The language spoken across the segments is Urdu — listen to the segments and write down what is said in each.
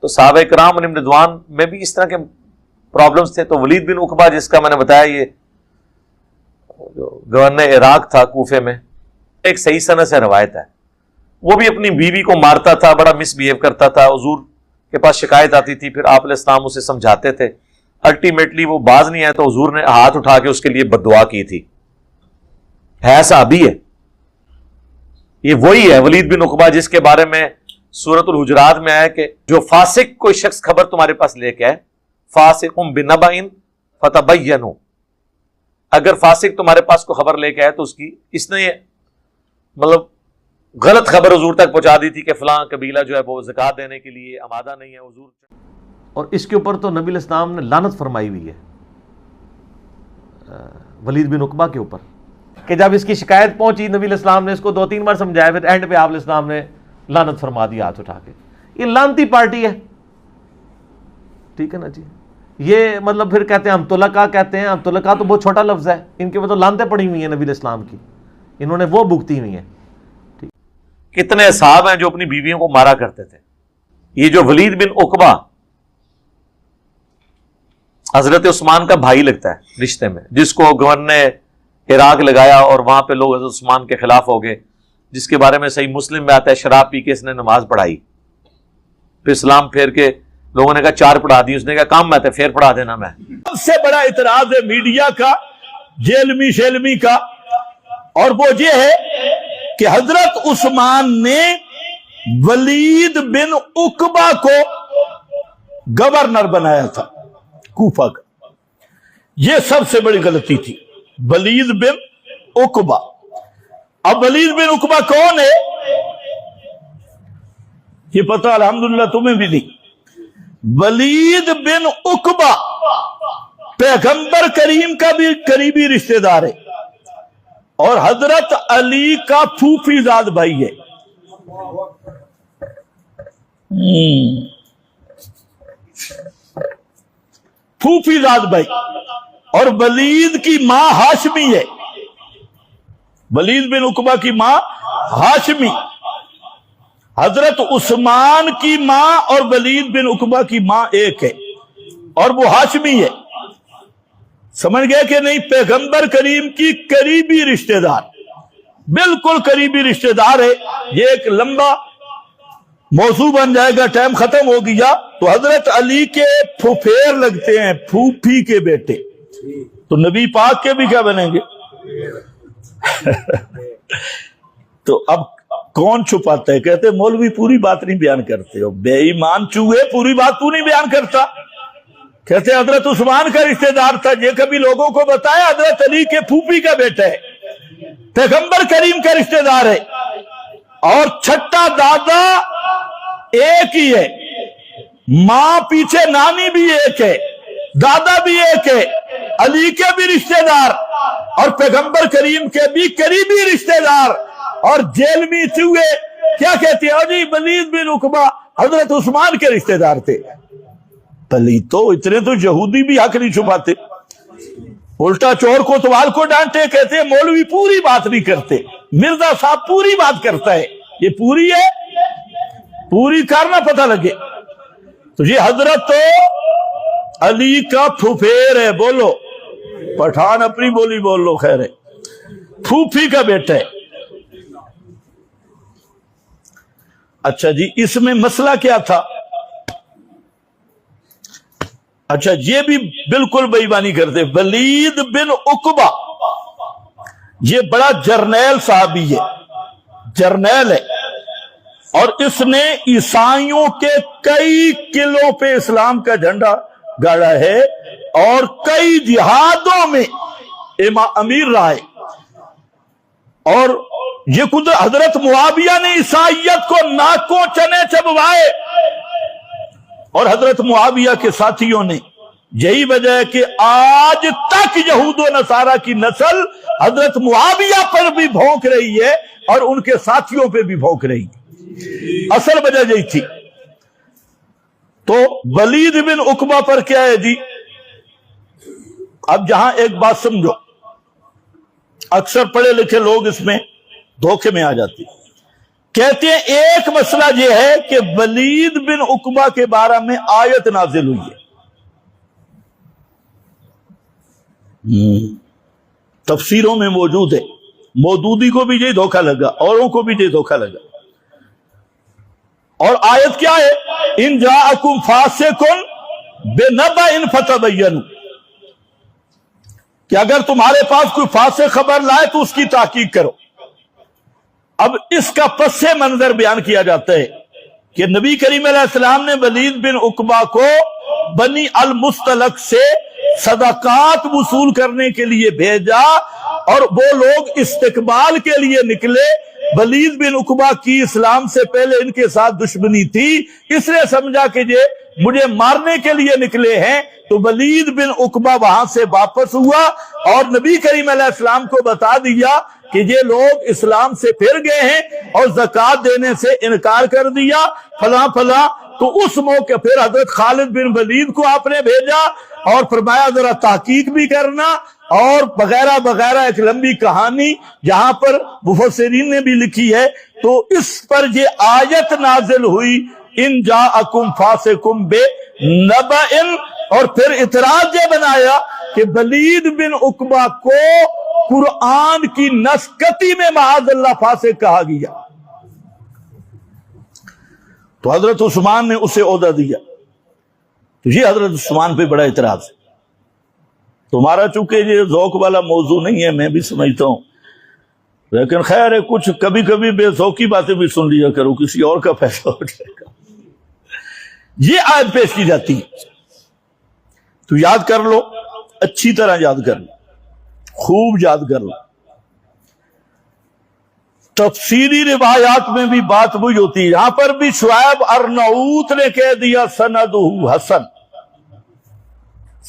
تو صحابہ کرام علیہم رضوان میں بھی اس طرح کے پرابلمس تھے. تو ولید بن عقبہ جس کا میں نے بتایا یہ جو گورنر عراق تھا کوفے میں, ایک صحیح سند سے روایت ہے, وہ بھی اپنی بیوی کو مارتا تھا, بڑا مس بہیو کرتا تھا. حضور کے پاس شکایت آتی تھی, پھر آپ علیہ السلام اسے سمجھاتے تھے. الٹیمیٹلی وہ باز نہیں آیا تو حضور نے ہاتھ اٹھا کے اس کے لیے بد دعا کی تھی. ہے صحابی ہے, یہ وہی ہے ولید بن عقبہ جس کے بارے میں سورۃ الحجرات میں آیا کہ جو فاسق کوئی شخص خبر تمہارے پاس لے کے آئے, فاسقٌ بنبأ فتبینوا, اگر فاسق تمہارے پاس کو خبر لے کے آئے تو اس نے مطلب غلط خبر حضور تک پہنچا دی تھی کہ فلاں قبیلہ جو ہے وہ زکوٰۃ دینے کے لیے آمادہ نہیں ہے حضور. اور اس کے اوپر تو نبی علیہ السلام نے لعنت فرمائی ہوئی ہے ولید بن عقبہ کے اوپر, کہ جب اس کی شکایت پہنچی نبی علیہ السلام نے اس کو 2-3 بار سمجھایا, پھر اینڈ پہ آپ علیہ السلام نے لعنت فرما دی ہاتھ اٹھا کے. یہ لعنتی پارٹی ہے, ٹھیک ہے نا جی. یہ مطلب پھر کہتے ہیں ہم طلقاء کہتے ہیں, ہم طلقاء تو بہت چھوٹا لفظ ہے, ان کے اوپر تو لعنتیں پڑی ہوئی ہیں نبی علیہ السلام کی, انہوں نے وہ بھگتی ہوئی ہیں. کتنے اصحاب ہیں جو اپنی بیویوں کو مارا کرتے تھے. یہ جو ولید بن عقبہ حضرت عثمان کا بھائی لگتا ہے رشتے میں, جس کو گورنر عراق لگایا اور وہاں پہ لوگ حضرت عثمان کے خلاف ہو گئے, جس کے بارے میں صحیح مسلم میں آتا ہے شراب پی کے اس نے نماز پڑھائی, پھر اسلام پھیر کے لوگوں نے کہا 4 پڑھا دی, اس نے کہا کام میں پھر پڑھا دینا. میں سب سے بڑا اعتراض ہے میڈیا کا, جیلمی شیلمی کا, اور وہ یہ ہے کہ حضرت عثمان نے ولید بن عقبہ کو گورنر بنایا تھا کوفہ کا. یہ سب سے بڑی غلطی تھی, ولید بن عقبہ. اب ولید بن عقبہ کون ہے یہ پتہ الحمدللہ تمہیں بھی نہیں. ولید بن عقبہ پیغمبر کریم کا بھی قریبی رشتہ دار ہے اور حضرت علی کا پھوپھی زاد بھائی ہے. پھوپھی زاد بھائی. اور ولید کی ماں ہاشمی ہے, ولید بن عقبہ کی ماں ہاشمی. حضرت عثمان کی ماں اور ولید بن عقبہ کی ماں ایک ہے اور وہ ہاشمی ہے. سمجھ گئے کہ نہیں؟ پیغمبر کریم کی قریبی رشتہ دار, بالکل قریبی رشتہ دار ہے. یہ ایک لمبا موضوع بن جائے گا, ٹائم ختم ہو گیا. تو حضرت علی کے پھوپھیر لگتے ہیں, پھوپھی کے بیٹے, تو نبی پاک کے بھی کیا بنیں گے؟ تو اب کون چھپاتا ہے؟ کہتے مولوی پوری بات نہیں بیان کرتے ہو, بے ایمان چوہے پوری بات تو نہیں بیان کرتا. کہتے حضرت عثمان کا رشتہ دار تھا, یہ کبھی لوگوں کو بتایا حضرت علی کے پھوپھی کا بیٹا ہے, پیغمبر کریم کا رشتہ دار ہے, اور چھٹا دادا ایک ہی ہے, ماں پیچھے نانی بھی ایک ہے, دادا بھی ایک ہے, علی کے بھی رشتہ دار اور پیغمبر کریم کے بھی قریبی رشتہ دار. اور جیل میں چوہے کیا کہتے ہیں؟ جی ولید بن عقبہ حضرت عثمان کے رشتہ دار تھے. پلیتو اتنے تو یہودی بھی حق نہیں چھپاتے, الٹا چور کو توال کو ڈانٹے, کہتے ہیں مولوی پوری بات نہیں کرتے, مرزا صاحب پوری بات کرتا ہے. یہ پوری ہے, پوری کرنا پتہ لگے. تو یہ حضرت علی کا پھوپھیر ہے, بولو پٹھان اپنی بولی بول لو, خیر ہے, پھوپھی کا بیٹا ہے. اچھا جی, اس میں مسئلہ کیا تھا؟ اچھا یہ بھی بالکل بے ایمانی کرتے. ولید بن عقبہ یہ بڑا جرنیل صحابی ہے, جرنیل ہے, اور اس نے عیسائیوں کے کئی قلعوں پہ اسلام کا جھنڈا گاڑا ہے اور کئی جہادوں میں امیر رہا ہے. اور یہ خود حضرت معاویہ نے عیسائیت کو ناکوں چنے چبوائے, اور حضرت معاویہ کے ساتھیوں نے. یہی وجہ ہے کہ آج تک یہود و نصارہ کی نسل حضرت معاویہ پر بھی بھونک رہی ہے اور ان کے ساتھیوں پہ بھی بھونک رہی ہے. اصل وجہ یہی تھی. تو ولید بن عقبہ پر کیا ہے جی؟ اب جہاں ایک بات سمجھو, اکثر پڑھے لکھے لوگ اس میں دھوکے میں آ جاتے, کہتے ہیں ایک مسئلہ یہ ہے کہ ولید بن عقبہ کے بارے میں آیت نازل ہوئی ہے، تفسیروں میں موجود ہے، مودودی کو بھی یہ دھوکہ لگا، اوروں کو بھی یہ دھوکہ لگا، اور آیت کیا ہے؟ ان جاءکم فاسق بنبأ فتبینوا، کہ اگر تمہارے پاس کوئی فاسق خبر لائے تو اس کی تحقیق کرو۔ اب اس کا پس منظر بیان کیا جاتا ہے کہ نبی کریم علیہ السلام نے ولید بن عقبہ کو بنی المستلق سے صدقات وصول کرنے کے لیے بھیجا، اور وہ لوگ استقبال کے لیے نکلے۔ ولید بن عقبہ کی اسلام سے پہلے ان کے ساتھ دشمنی تھی، اس نے سمجھا کہ یہ مجھے مارنے کے لیے نکلے ہیں، تو ولید بن عقبہ وہاں سے واپس ہوا اور نبی کریم علیہ السلام کو بتا دیا کہ یہ لوگ اسلام سے پھر گئے ہیں اور زکوٰۃ دینے سے انکار کر دیا فلاں فلاں۔ تو اس موقع پھر حضرت خالد بن ولید کو آپ نے بھیجا اور فرمایا ذرا تحقیق بھی کرنا، اور وغیرہ وغیرہ، ایک لمبی کہانی جہاں پر مفسرین نے بھی لکھی ہے۔ تو اس پر یہ آیت نازل ہوئی، ان جاءکم فاسقم بنبأ، اور پھر اعتراض یہ بنایا کہ ولید بن عقبہ کو قرآن کی نسکتی میں معاذ اللہ فاسق کہا گیا، تو حضرت عثمان نے اسے عہدہ دیا۔ تو یہ حضرت عثمان پہ بڑا اعتراض ہے۔ تمہارا چونکہ یہ ذوق والا موضوع نہیں ہے، میں بھی سمجھتا ہوں، لیکن خیر ہے، کچھ کبھی کبھی بے ذوقی باتیں بھی سن لیا کرو، کسی اور کا فیصلہ ہو جائے گا۔ یہ آیت پیش کی جاتی ہے، تو یاد کر لو، اچھی طرح یاد کر لو، خوب یاد کر لو۔ تفسیری روایات میں بھی بات وہی ہوتی ہے، یہاں پر بھی شعیب ارناؤت نے کہہ دیا سندہ حسن،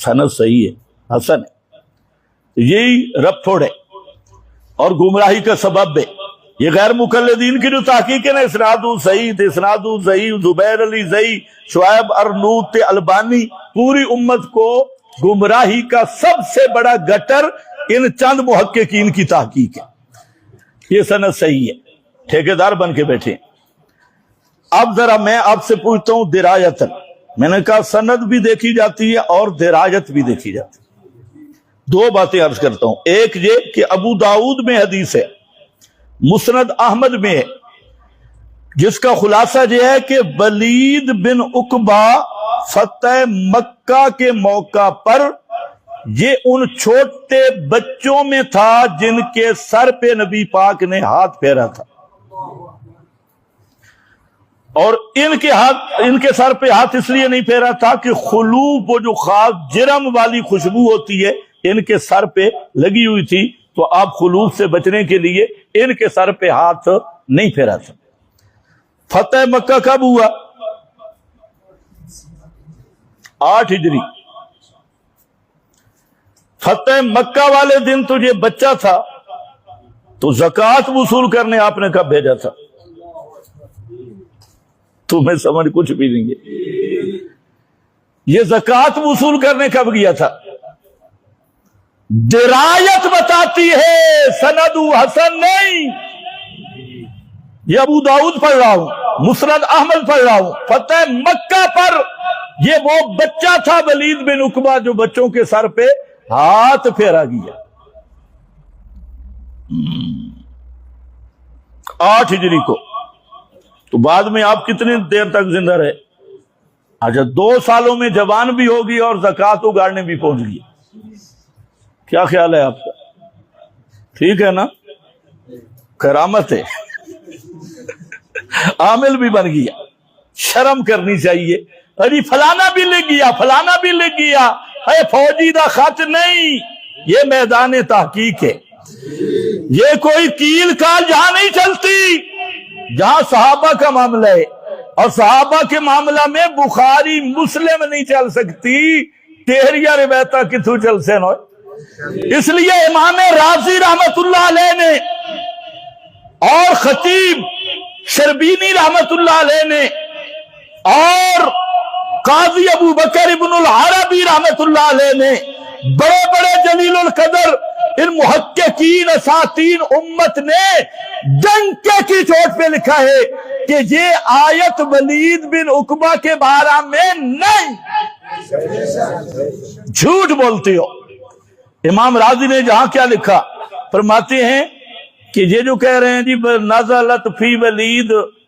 سند صحیح ہے، حسن ہے، یہی رپھڑ ہے اور گمراہی کا سبب ہے۔ یہ غیر مقلدین کی جو تحقیق ہے نا، اسناد صحیح زبیر علی زئی، شعیب ارناؤت البانی، پوری امت کو گمراہی کا سب سے بڑا گٹر ان چند محققین کی تحقیق ہے۔ یہ سند صحیح ہے، ٹھیکیدار بن کے بیٹھے۔ اب ذرا میں آپ سے پوچھتا ہوں درایتن، میں نے کہا سند بھی دیکھی جاتی ہے اور درایت بھی دیکھی جاتی ہے۔ دو باتیں عرض کرتا ہوں، ایک یہ کہ ابو داؤد میں حدیث ہے، مسند احمد میں ہے، جس کا خلاصہ یہ ہے کہ ولید بن عقبہ فتح مکہ کے موقع پر یہ ان چھوٹے بچوں میں تھا جن کے سر پہ نبی پاک نے ہاتھ پھیرا تھا، اور ان کے سر پہ ہاتھ اس لیے نہیں پھیرا تھا کہ خلوب، وہ جو خاص جرم والی خوشبو ہوتی ہے، ان کے سر پہ لگی ہوئی تھی، تو آپ خلوب سے بچنے کے لیے ان کے سر پہ ہاتھ نہیں پھیرا تھا۔ فتح مکہ کب ہوا؟ 8 ہجری۔ فتح مکہ والے دن تو یہ بچہ تھا، تو زکوٰۃ وصول کرنے آپ نے کب بھیجا تھا؟ تمہیں سمجھ کچھ بھی نہیں ہے، یہ زکوٰۃ وصول کرنے کب گیا تھا؟ درایت بتاتی ہے، سند حسن نہیں۔ یہ ابو داؤد پڑھ رہا ہوں، مسند احمد پڑھ رہا ہوں، فتح مکہ پر یہ وہ بچہ تھا ولید بن عقبہ جو بچوں کے سر پہ ہاتھ پھیرا گیا۔ 8 ہجری کو، تو بعد میں آپ کتنی دیر تک زندہ رہے؟ اچھا 2 سالوں میں جوان بھی ہوگی اور زکوٰۃ اگاڑنے بھی پہنچ گئی۔ کیا خیال ہے آپ کا؟ ٹھیک ہے نا؟ کرامت ہے، عامل بھی بن گیا۔ شرم کرنی چاہیے، ارے فلانا بھی لکھ گیا، فلانا بھی لکھ گیا، اے فوجی دا خط نہیں، یہ میدان تحقیق ہے۔ یہ کوئی کیل کال جہاں نہیں چلتی، جہاں صحابہ کا معاملہ ہے، اور صحابہ کے معاملہ میں بخاری مسلم نہیں چل سکتی، تیریا روایتاں کتوں چل سے نو۔ اس لیے امام رازی رحمت اللہ علیہ نے اور خطیب شربینی رحمت اللہ علیہ نے اور قاضی ابو بکر ابن العربی رحمت اللہ علیہ نے بڑے بڑے جلیل القدر ان محققین اساتین امت نے ڈنکے کی چوٹ پہ لکھا ہے کہ یہ آیت ولید بن عقبہ کے بارے میں نہیں، جھوٹ بولتے ہو۔ امام راضی نے جہاں کیا لکھا، فرماتے ہیں کہ یہ جو کہہ رہے ہیں جی نزلت فی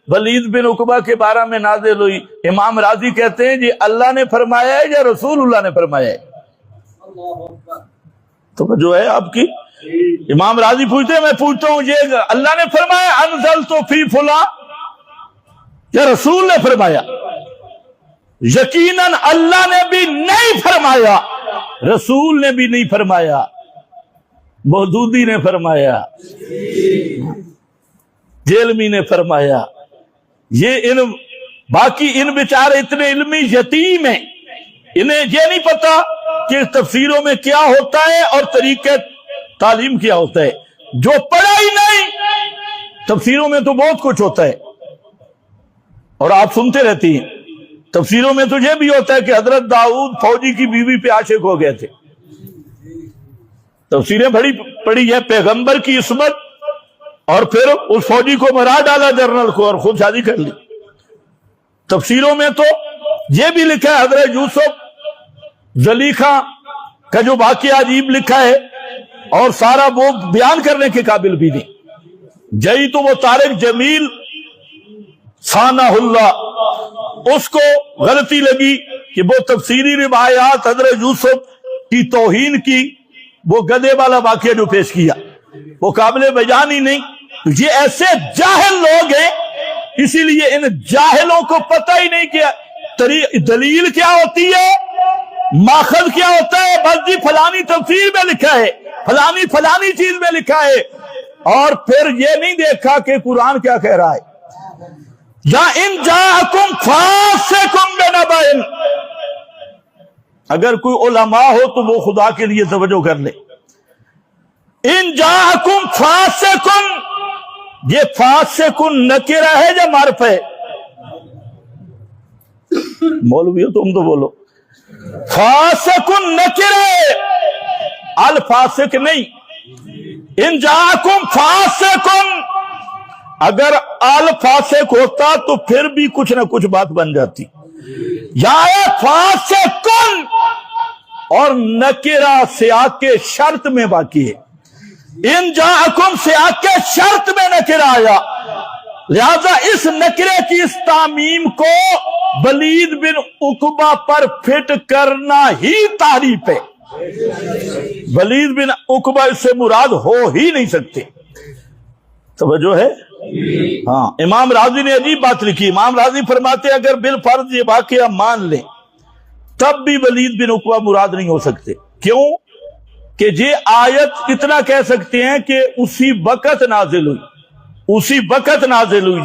ولید بن عقبہ کے بارے میں نازل ہوئی، امام راضی کہتے ہیں جی اللہ نے فرمایا ہے یا رسول اللہ نے فرمایا ہے؟ تو جو ہے آپ کی امام راضی پوچھتے ہیں، میں پوچھتا ہوں یہ اللہ نے فرمایا انزلت فی فلاں یا رسول نے فرمایا؟ یقیناً اللہ نے بھی نہیں فرمایا، رسول نے بھی نہیں فرمایا، مودودی نے فرمایا، جیلمی نے فرمایا۔ یہ باقی ان بیچارے اتنے علمی یتیم ہیں، انہیں یہ نہیں پتا کہ تفسیروں میں کیا ہوتا ہے اور طریقہ تعلیم کیا ہوتا ہے۔ جو پڑھا ہی نہیں، تفسیروں میں تو بہت کچھ ہوتا ہے اور آپ سنتے رہتی ہیں۔ تفسیروں میں تو یہ بھی ہوتا ہے کہ حضرت داؤد فوجی کی بیوی پہ عاشق ہو گئے تھے، تفسیریں بڑی پڑی ہے، پیغمبر کی عصمت، اور پھر اس فوجی کو مرا ڈالا جنرل کو اور خود شادی کر لی۔ تفسیروں میں تو یہ بھی لکھا ہے حضرت یوسف زلیخا کا جو واقعہ عجیب لکھا ہے، اور سارا وہ بیان کرنے کے قابل بھی نہیں۔ جئی تو وہ طارق جمیل ثانہ اللہ، اس کو غلطی لگی کہ وہ تفسیری روایات حضرت یوسف کی توہین کی، وہ گدھے والا واقعہ جو پیش کیا وہ قابل بیان ہی نہیں۔ یہ ایسے جاہل لوگ ہیں، اسی لیے ان جاہلوں کو پتہ ہی نہیں کیا دلیل کیا ہوتی ہے، ماخذ کیا ہوتا ہے۔ بس جی فلانی تفسیر میں لکھا ہے، فلانی چیز میں لکھا ہے، اور پھر یہ نہیں دیکھا کہ قرآن کیا کہہ رہا ہے۔ یا ان جاءکم فاسقٌ بنبأ، اگر کوئی علماء ہو تو وہ خدا کے لیے توجہ کر لے۔ ان جاءکم فاسق، یہ فاسق نکرہ ہے یا معرفہ ہے؟ مولوی ہو تم تو بولو، فاسق نکرہ ہے، الفاسق نہیں۔ ان جاءکم فاسق، اگر الفاسق ہوتا تو پھر بھی کچھ نہ کچھ بات بن جاتی۔ یا فاسق اور نکرہ سیاق کے شرط میں باقی ہے۔ ان جاءکم سیاق کے شرط میں نکرہ آیا، لہذا اس نکرے کی اس تعمیم کو ولید بن عقبہ پر فٹ کرنا ہی تعریف ہے۔ ولید بن عقبہ اس سے مراد ہو ہی نہیں سکتے۔ توجہ ہے؟ ہاں، امام راضی نے عجیب بات لکھی۔ امام راضی فرماتے ہیں اگر بالفرض یہ واقعہ مان لیں تب بھی ولید بن عقبہ مراد نہیں ہو سکتے۔ کیوں؟ کہ یہ آیت اتنا کہہ سکتے ہیں کہ اسی وقت نازل ہوئی۔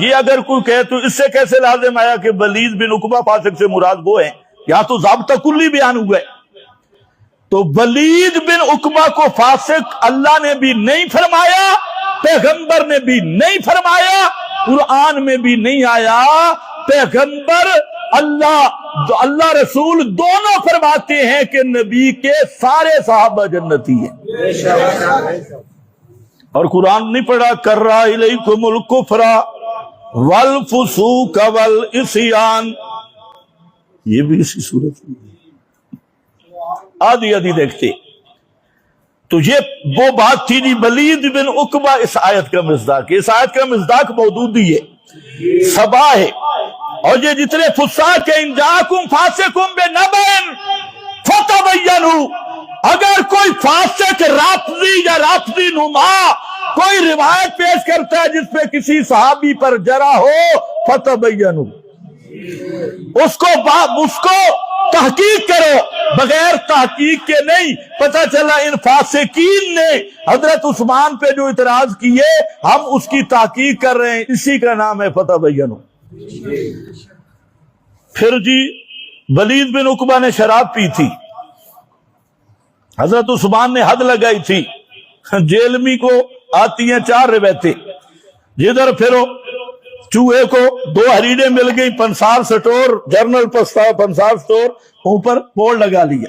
یہ اگر کوئی کہے تو اس سے کیسے لازم آیا کہ ولید بن عقبہ فاسق سے مراد وہ ہیں؟ یہاں تو ضابطہ کلی بیان ہوا ہے۔ تو ولید بن عقبہ کو فاسق اللہ نے بھی نہیں فرمایا، پیغمبر نے بھی نہیں فرمایا، قرآن میں بھی نہیں آیا۔ پیغمبر اللہ رسول دونوں فرماتے ہیں کہ نبی کے سارے صحابہ جنتی ہیں، اور قرآن نہیں پڑھا کرا الیکم الکفر والفسوق والعصیان، یہ بھی اسی صورت میں آدھی دیکھتے۔ تو یہ وہ بات تھی جی ولید بن عقبہ اس آیت کا مصداق، اس آیت کا مصداق موجودی ہے، سبا ہے۔ اور یہ جتنے فساق ہیں، ان جاءکم فاسق بنبأ فتبینوا، اگر کوئی فاسق رافضی یا رافضی نما کوئی روایت پیش کرتا ہے جس پہ کسی صحابی پر جرح ہو، فتبینوا، اس کو تحقیق کرو، بغیر تحقیق کے نہیں۔ پتہ چلا ان فاسقین نے حضرت عثمان پہ جو اعتراض کیے ہم اس کی تحقیق کر رہے ہیں، اسی کا نام ہے فتبینوا۔ پھر جی ولید بن عقبہ نے شراب پی تھی، حضرت عثمان نے حد لگائی تھی۔ جیلمی کو آتی ہیں 4 روایتیں، جدھر پھرو چوہے کو 2 ہریڑیں مل گئی، پنسار سٹور، جرنل پنسار سٹور، اوپر بورڈ لگا لیا۔